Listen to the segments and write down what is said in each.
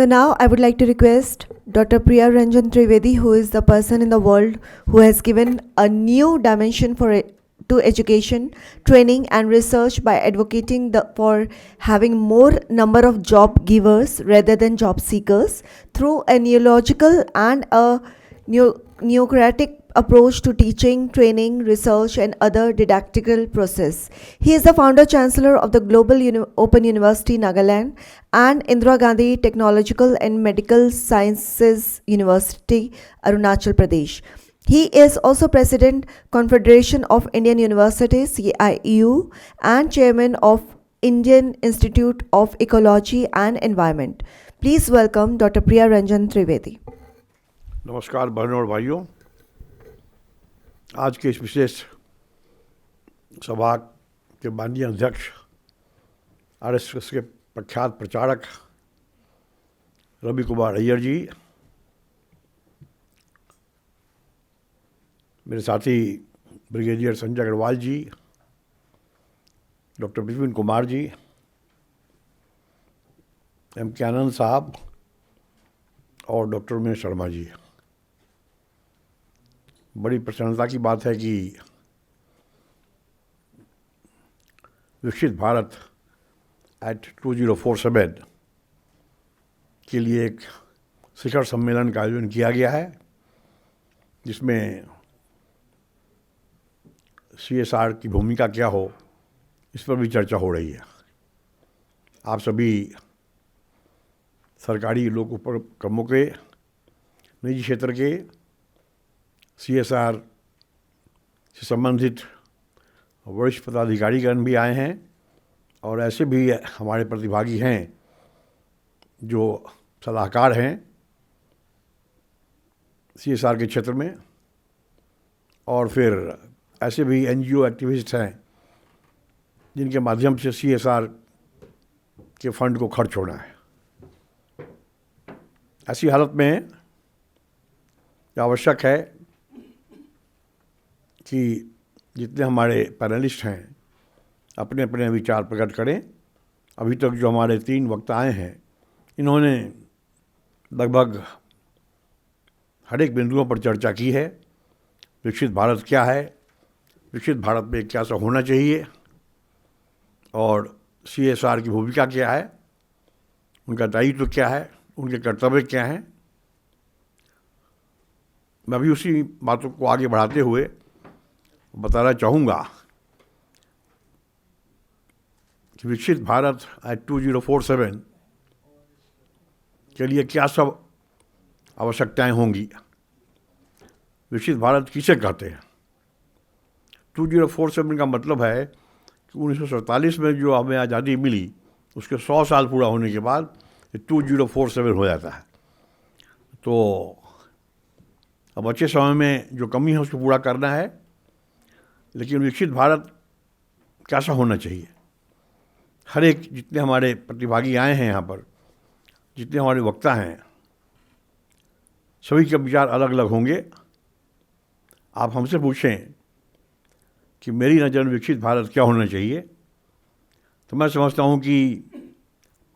So now I would like to request Dr. Priya Ranjan Trivedi, who is the person in the world who has given a new dimension to education, training and research by advocating for having more number of job givers rather than job seekers through a neological and a neocratic approach to teaching, training, research and other didactical process. He is the founder chancellor of the Global Open University Nagaland and Indira Gandhi Technological and Medical Sciences University, Arunachal Pradesh. He is also President, Confederation of Indian Universities, CIEU, and Chairman of Indian Institute of Ecology and Environment. Please welcome Dr. Priya Ranjan Trivedi. नमस्कार बहनों और भाइयों, आज के इस विशेष सभा के माननीय अध्यक्ष आरएसएस के प्रख्यात प्रचारक रवि कुमार अय्यर जी, मेरे साथी ब्रिगेडियर संजय अग्रवाल जी, डॉक्टर विपिन कुमार जी, एम के आनंद साहब और डॉक्टर उमेश शर्मा जी, बड़ी प्रसन्नता की बात है कि विकसित भारत एट 2047 के लिए एक शिखर सम्मेलन का आयोजन किया गया है, जिसमें CSR की भूमिका क्या हो इस पर भी चर्चा हो रही है। आप सभी सरकारी लोक उपक्रमों के, निजी क्षेत्र के CSR से संबंधित वरिष्ठ पदाधिकारीगण भी आए हैं और ऐसे भी हमारे प्रतिभागी हैं जो सलाहकार हैं CSR के क्षेत्र में, और फिर ऐसे भी NGO एक्टिविस्ट हैं जिनके माध्यम से CSR के फंड को खर्च होना है। ऐसी हालत में आवश्यक है कि जितने हमारे पैनलिस्ट हैं अपने अपने विचार प्रकट करें। अभी तक जो हमारे 3 वक्ता आए हैं, इन्होंने लगभग हर एक बिंदुओं पर चर्चा की है। विकसित भारत क्या है, विकसित भारत में क्या सा होना चाहिए और CSR की भूमिका क्या है, उनका दायित्व क्या है, उनके कर्तव्य क्या हैं। मैं भी उसी बातों को आगे बढ़ाते हुए बताना चाहूँगा कि विकसित भारत एट 2047 के लिए क्या सब आवश्यकताएं होंगी। विकसित भारत किसे कहते हैं? 2047 का मतलब है कि 1947 में जो हमें आज़ादी मिली उसके 100 साल पूरा होने के बाद 2047 हो जाता है। तो अब अच्छे समय में जो कमी है उसको पूरा करना है, लेकिन विकसित भारत कैसा होना चाहिए? हर एक जितने हमारे प्रतिभागी आए हैं यहाँ पर, जितने हमारे वक्ता हैं, सभी के विचार अलग अलग होंगे। आप हमसे पूछें कि मेरी नज़र में विकसित भारत क्या होना चाहिए, तो मैं समझता हूँ कि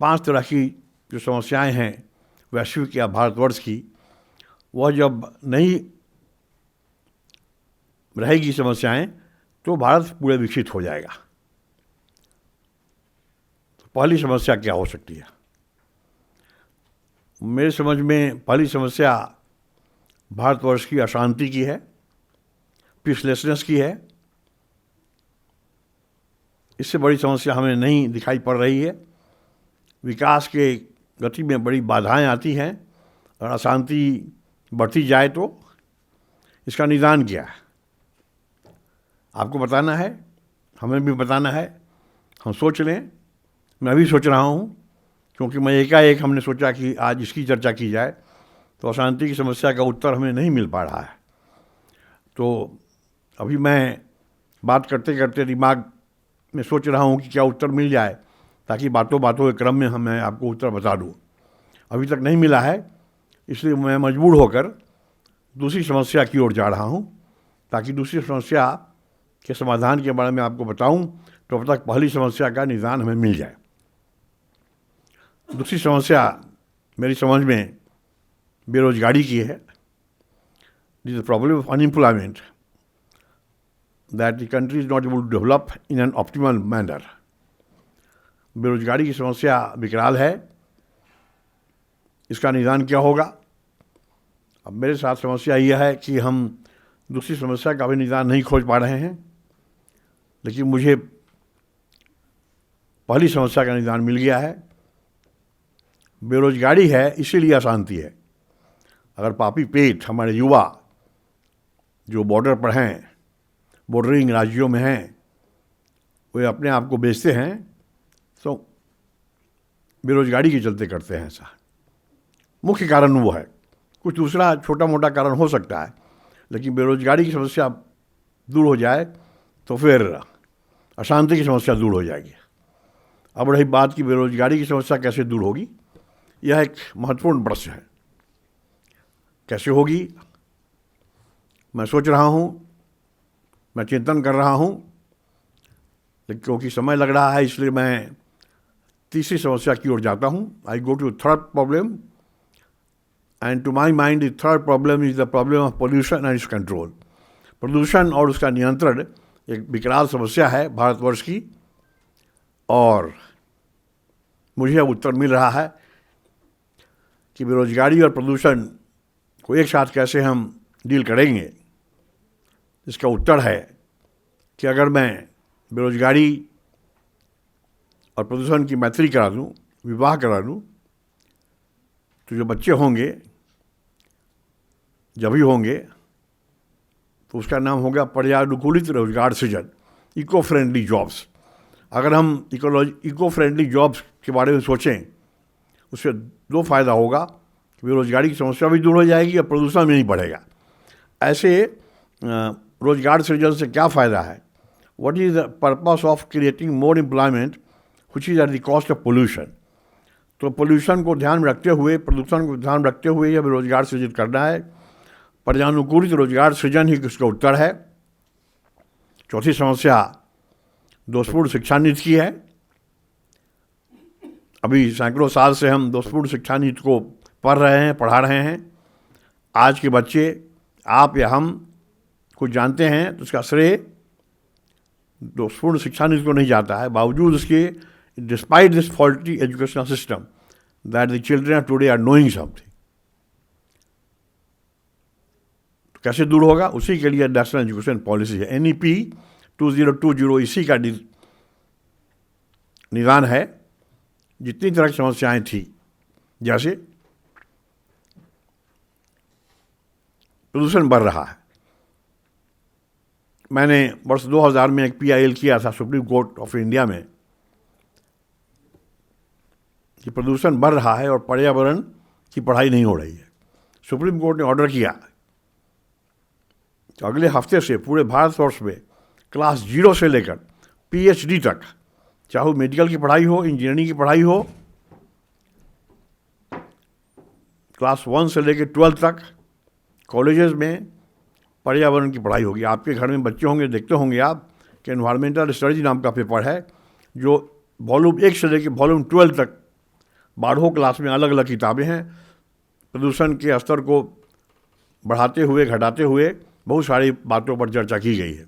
5 तरह की जो समस्याएं हैं वैश्विक या भारतवर्ष की, वह जब नहीं रहेगी समस्याएं तो भारत पूरे विकसित हो जाएगा। तो पहली समस्या क्या हो सकती है? मेरे समझ में पहली समस्या भारतवर्ष की अशांति की है, पीसलेसनेस की है। इससे बड़ी समस्या हमें नहीं दिखाई पड़ रही है। विकास के गति में बड़ी बाधाएं आती हैं और अशांति बढ़ती जाए तो इसका निदान क्या है? आपको बताना है, हमें भी बताना है। हम सोच लें, मैं भी सोच रहा हूँ, क्योंकि मैं एकाएक हमने सोचा कि आज इसकी चर्चा की जाए, तो अशांति की समस्या का उत्तर हमें नहीं मिल पा रहा है। तो अभी मैं बात करते करते दिमाग में सोच रहा हूँ कि क्या उत्तर मिल जाए, ताकि बातों बातों के क्रम में मैं आपको उत्तर बता दूँ। अभी तक नहीं मिला है, इसलिए मैं मजबूर होकर दूसरी समस्या की ओर जा रहा हूँ, ताकि दूसरी समस्या के समाधान के बारे में आपको बताऊं, तो अब तक पहली समस्या का निदान हमें मिल जाए। दूसरी समस्या मेरी समझ में बेरोजगारी की है। This is problem of unemployment that the country is not able to develop in an optimal manner. बेरोजगारी की समस्या विकराल है, इसका निदान क्या होगा? अब मेरे साथ समस्या यह है कि हम दूसरी समस्या का भी निदान नहीं खोज पा रहे हैं, लेकिन मुझे पहली समस्या का निदान मिल गया है। बेरोजगारी है इसीलिए अशांति है। अगर पापी पेट हमारे युवा जो बॉर्डर पर हैं, बॉर्डरिंग राज्यों में हैं, वे अपने आप को बेचते हैं तो बेरोजगारी के चलते करते हैं ऐसा। मुख्य कारण वो है, कुछ दूसरा छोटा मोटा कारण हो सकता है, लेकिन बेरोजगारी की समस्या दूर हो जाए तो फिर अशांति की समस्या दूर हो जाएगी। अब रही बात कि बेरोजगारी की समस्या कैसे दूर होगी, यह एक महत्वपूर्ण प्रश्न है। कैसे होगी, मैं सोच रहा हूँ, मैं चिंतन कर रहा हूँ, लेकिन क्योंकि समय लग रहा है इसलिए मैं तीसरी समस्या की ओर जाता हूँ। I go to third problem, and to my mind the third problem is the problem of pollution and its control. प्रदूषण और उसका नियंत्रण एक विकराल समस्या है भारतवर्ष की, और मुझे अब उत्तर मिल रहा है कि बेरोजगारी और प्रदूषण को एक साथ कैसे हम डील करेंगे। इसका उत्तर है कि अगर मैं बेरोजगारी और प्रदूषण की मैत्री करा दूँ, विवाह करा दूँ, तो जो बच्चे होंगे, जब भी होंगे, तो उसका नाम होगा पर्यानुकूलित रोजगार सृजन, इको फ्रेंडली जॉब्स। अगर हम इको फ्रेंडली जॉब्स के बारे में सोचें, उससे दो फायदा होगा कि बेरोजगारी की समस्या भी दूर हो जाएगी और प्रदूषण भी नहीं बढ़ेगा। ऐसे रोजगार सृजन से क्या फ़ायदा है? What is the purpose of creating more employment which is at the cost of pollution? तो पोल्यूशन को ध्यान में रखते हुए, प्रदूषण को ध्यान में रखते हुए यह रोजगार सृजित करना है। पर्यानुकूलित रोजगार सृजन ही इसका उत्तर है। चौथी समस्या दोषपूर्ण शिक्षा नीति की है। अभी सैकड़ों साल से हम दोषपूर्ण शिक्षा नीति को पढ़ रहे हैं, पढ़ा रहे हैं। आज के बच्चे, आप या हम कुछ जानते हैं तो उसका श्रेय दोषपूर्ण शिक्षा नीति को नहीं जाता है। बावजूद उसके, despite this faulty educational system, that the children today are knowing something. कैसे दूर होगा? उसी के लिए नेशनल एजुकेशन पॉलिसी है, NEP 2020, इसी का निदान है। जितनी तरह की समस्याएं थी, जैसे प्रदूषण बढ़ रहा है। मैंने वर्ष 2000 में एक PIL किया था सुप्रीम कोर्ट ऑफ इंडिया में कि प्रदूषण बढ़ रहा है और पर्यावरण की पढ़ाई नहीं हो रही है। सुप्रीम कोर्ट ने ऑर्डर किया तो अगले हफ्ते से पूरे भारतवर्ष में क्लास 0 से लेकर PhD तक, चाहे मेडिकल की पढ़ाई हो, इंजीनियरिंग की पढ़ाई हो, क्लास 1 से लेकर 12 तक कॉलेजेस में पर्यावरण की पढ़ाई होगी। आपके घर में बच्चे होंगे, देखते होंगे आप कि एनवायरमेंटल स्टडीज नाम का पेपर है, जो वॉल्यूम 1 से लेकर वॉल्यूम 12 तक 12 क्लास में अलग अलग किताबें हैं। प्रदूषण के स्तर को बढ़ाते हुए, घटाते हुए बहुत सारी बातों पर चर्चा की गई है।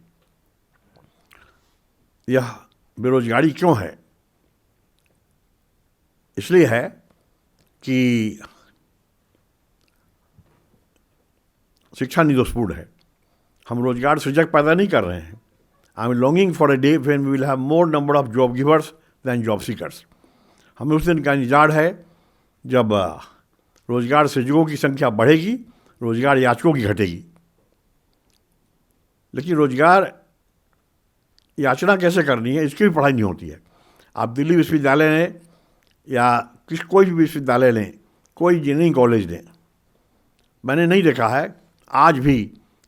यह बेरोजगारी क्यों है? इसलिए है कि शिक्षा निर्दोषपूर्ण है। हम रोजगार सृजक पैदा नहीं कर रहे हैं। I am longing for a day when we will have more number of job givers than job seekers. हमें उस दिन का इंतजार है जब रोजगार सृजकों की संख्या बढ़ेगी, रोजगार याचकों की घटेगी। लेकिन रोजगार याचना कैसे करनी है, इसकी भी पढ़ाई नहीं होती है। आप दिल्ली विश्वविद्यालय लें या कोई भी विश्वविद्यालय लें, कोई इंजीनियरिंग कॉलेज लें, मैंने नहीं देखा है आज भी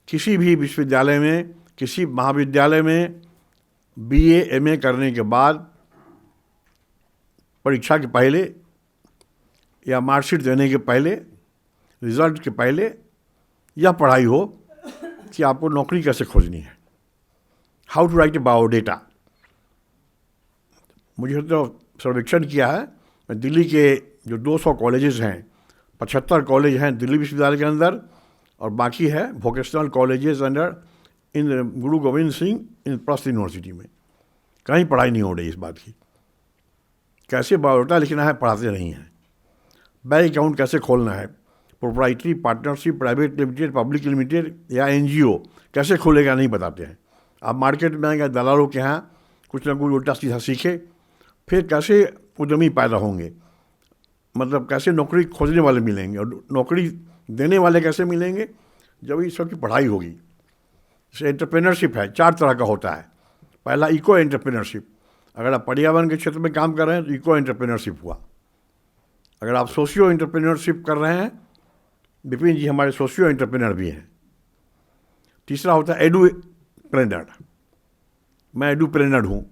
किसी भी विश्वविद्यालय में, किसी महाविद्यालय में BA MA करने के बाद परीक्षा के पहले या मार्कशीट देने के पहले, रिजल्ट के पहले यह पढ़ाई हो कि आपको नौकरी कैसे खोजनी है, how to write a biodata. मुझे तो सर्वेक्षण किया है, मैं दिल्ली के जो 200 कॉलेजेस हैं 75 कॉलेज हैं दिल्ली विश्वविद्यालय के अंदर, और बाकी है वोकेशनल कॉलेजेस अंडर इन गुरु गोविंद सिंह इन प्रस्त यूनिवर्सिटी में। कहीं पढ़ाई नहीं हो रही इस बात की। कैसे बायोडाटा लिखना है पढ़ाते नहीं हैं, बैंक अकाउंट कैसे खोलना है, proprietary, partnership, private limited, public limited या एनजीओ कैसे खोलेगा नहीं बताते हैं। आप मार्केट में आएंगे दलालों के यहाँ कुछ ना कुछ उल्टा सीधा सीखे, फिर कैसे उद्यमी पैदा होंगे, मतलब कैसे नौकरी खोजने वाले मिलेंगे और नौकरी देने वाले कैसे मिलेंगे, जब इस सब की पढ़ाई होगी। जैसे एंटरप्रेन्योरशिप है, 4 तरह का होता है। पहला इको एंटरप्रेन्योरशिप, अगर आप पर्यावरण के क्षेत्र में काम कर रहे हैं तो इको एंटरप्रेन्योरशिप हुआ। अगर आप सोशियो एंटरप्रेन्योरशिप कर रहे हैं, विपिन जी हमारे सोशियो एंटरप्रेन्योर भी हैं। तीसरा होता है एडुप्रेन्योर, मैं एडुप्रेन्योर हूँ,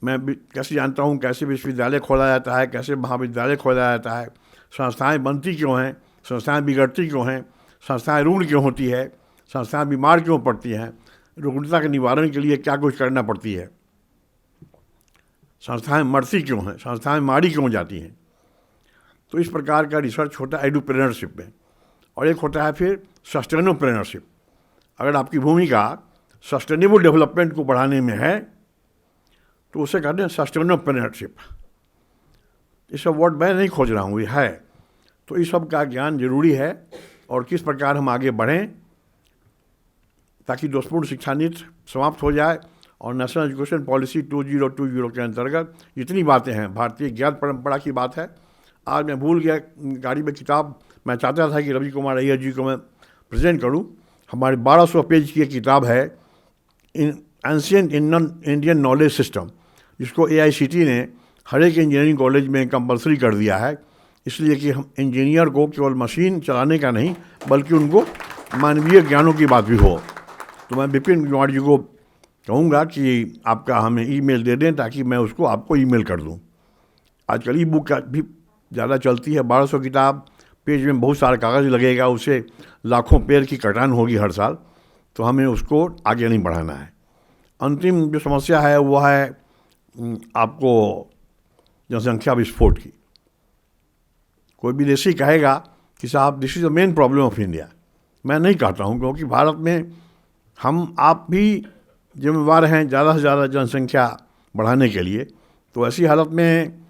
मैं कैसे जानता हूँ कैसे विश्वविद्यालय खोला जाता है, कैसे महाविद्यालय खोला जाता है, संस्थाएं बनती क्यों हैं, संस्थाएं बिगड़ती क्यों हैं, संस्थाएं ऋण क्यों होती है, संस्थाएं बीमार क्यों पड़ती हैं, रुग्णता के निवारण के लिए क्या कुछ करना पड़ती है, संस्थाएं मरती क्यों हैं, संस्थाएं मारी क्यों जाती हैं। तो इस प्रकार का रिसर्च होता है एडुप्रेन्योरशिप में। और एक होता है फिर सस्टेनेबलशिप। अगर आपकी भूमिका सस्टेनेबल डेवलपमेंट को बढ़ाने में है तो उसे कहते हैं सस्टेनेबलशिप। ये सब वर्ड मैं नहीं खोज रहा हूँ, ये है। तो इस सब का ज्ञान जरूरी है और किस प्रकार हम आगे बढ़ें ताकि दोषपूर्ण शिक्षा नीति समाप्त हो जाए और नेशनल एजुकेशन पॉलिसी 2020 के अंतर्गत जितनी बातें हैं, भारतीय ज्ञान परंपरा की बात है। आज मैं भूल गया, गाड़ी में किताब मैं चाहता था कि रवि कुमार अय्यर जी को मैं प्रेजेंट करूं। हमारी 1200 पेज की एक किताब है एंशिएंट इंडियन नॉलेज सिस्टम, जिसको AICT ने हर एक इंजीनियरिंग कॉलेज में कंपलसरी कर दिया है, इसलिए कि हम इंजीनियर को केवल मशीन चलाने का नहीं बल्कि उनको मानवीय ज्ञानों की बात भी हो। तो मैं विपिन कुमार जी को कहूँगा कि आपका हमें ईमेल दे दें ताकि मैं उसको आपको ईमेल कर दूँ। आजकल ई बुक भी ज़्यादा चलती है, 1200 किताब पेज में बहुत सारा कागज़ लगेगा, उसे लाखों पेज की कटान होगी हर साल, तो हमें उसको आगे नहीं बढ़ाना है। अंतिम जो समस्या है वह है आपको जनसंख्या विस्फोट की। कोई विदेशी कहेगा कि साहब this is the main problem of India. मैं नहीं कहता हूँ, क्योंकि भारत में हम आप भी जिम्मेवार हैं ज़्यादा से ज़्यादा जनसंख्या बढ़ाने के लिए। तो ऐसी हालत में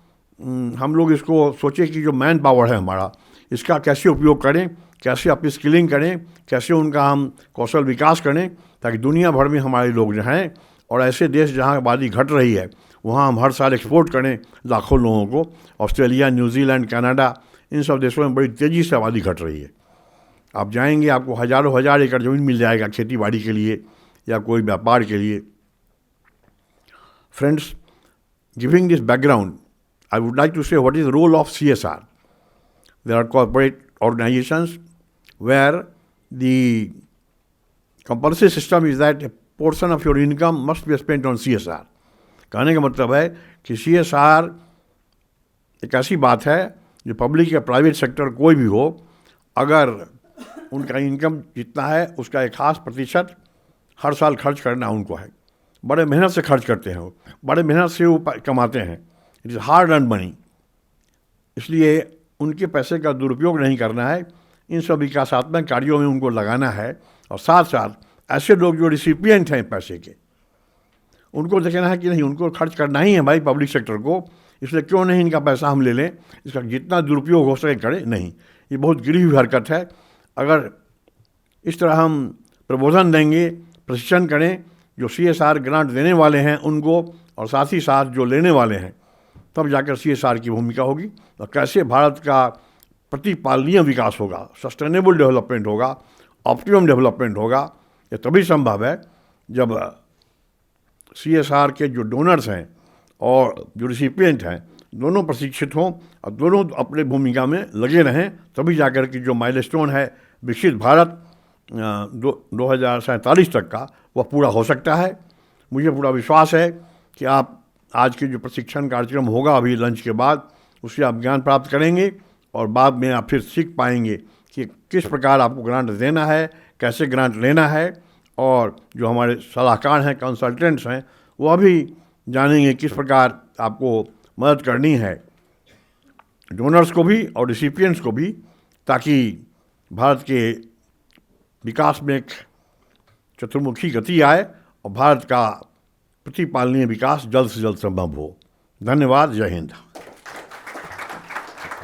हम लोग इसको सोचें कि जो मैन पावर है हमारा, इसका कैसे उपयोग करें, कैसे अपनी स्किलिंग करें, कैसे उनका हम कौशल विकास करें ताकि दुनिया भर में हमारे लोग जो हैं और ऐसे देश जहाँ आबादी घट रही है वहाँ हम हर साल एक्सपोर्ट करें लाखों लोगों को। ऑस्ट्रेलिया, न्यूजीलैंड, कनाडा, इन सब देशों में बड़ी तेज़ी से आबादी घट रही है। आप जाएंगे आपको हज़ारों हज़ार एकड़ ज़मीन मिल जाएगा खेती बाड़ी के लिए या कोई व्यापार के लिए। Friends, giving this background I would like to say what is the role of CSR. There are corporate organizations where the compulsory system is that a portion of your income must be spent on CSR. कहने का मतलब है कि CSR एक ऐसी बात है जो पब्लिक या प्राइवेट सेक्टर कोई भी हो, अगर उनका इनकम जितना है उसका एक खास प्रतिशत हर साल खर्च करना उनको है। बड़े मेहनत से खर्च करते हैं वो, बड़े मेहनत से वो कमाते हैं, it is hard earn money, इसलिए उनके पैसे का दुरुपयोग नहीं करना है। इन सब विकासात्मक कार्यों में उनको लगाना है और साथ साथ ऐसे लोग जो रिसिपिएंट हैं पैसे के, उनको देखना है कि नहीं उनको खर्च करना ही है भाई पब्लिक सेक्टर को, इसलिए क्यों नहीं इनका पैसा हम ले लें, इसका जितना दुरुपयोग हो सके करें नहीं। ये बहुत गिरी हुई हरकत है। अगर इस तरह हम प्रबोधन देंगे, प्रशिक्षण करें जो CSR ग्रांट देने वाले हैं उनको और साथ ही साथ जो लेने वाले हैं, तब जाकर CSR की भूमिका होगी और कैसे भारत का प्रतिपालनीय विकास होगा, सस्टेनेबल डेवलपमेंट होगा, ऑप्टिमम डेवलपमेंट होगा। ये तभी संभव है जब CSR के जो डोनर्स हैं और जो रिसिपिएंट हैं दोनों प्रशिक्षित हों और दोनों अपने भूमिका में लगे रहें, तभी जाकर कि जो माइलस्टोन है विकसित भारत 2047 तक का वह पूरा हो सकता है। मुझे पूरा विश्वास है कि आप आज के जो प्रशिक्षण कार्यक्रम होगा अभी लंच के बाद, उससे आप ज्ञान प्राप्त करेंगे और बाद में आप फिर सीख पाएंगे कि किस प्रकार आपको ग्रांट देना है, कैसे ग्रांट लेना है, और जो हमारे सलाहकार हैं, कंसल्टेंट्स हैं, वह भी जानेंगे किस प्रकार आपको मदद करनी है, डोनर्स को भी और रिसिपिएंट्स को भी, ताकि भारत के विकास में एक चतुर्मुखी गति आए और भारत का प्रतिपालनीय विकास जल्द से जल्द संभव हो। धन्यवाद। जय हिंद।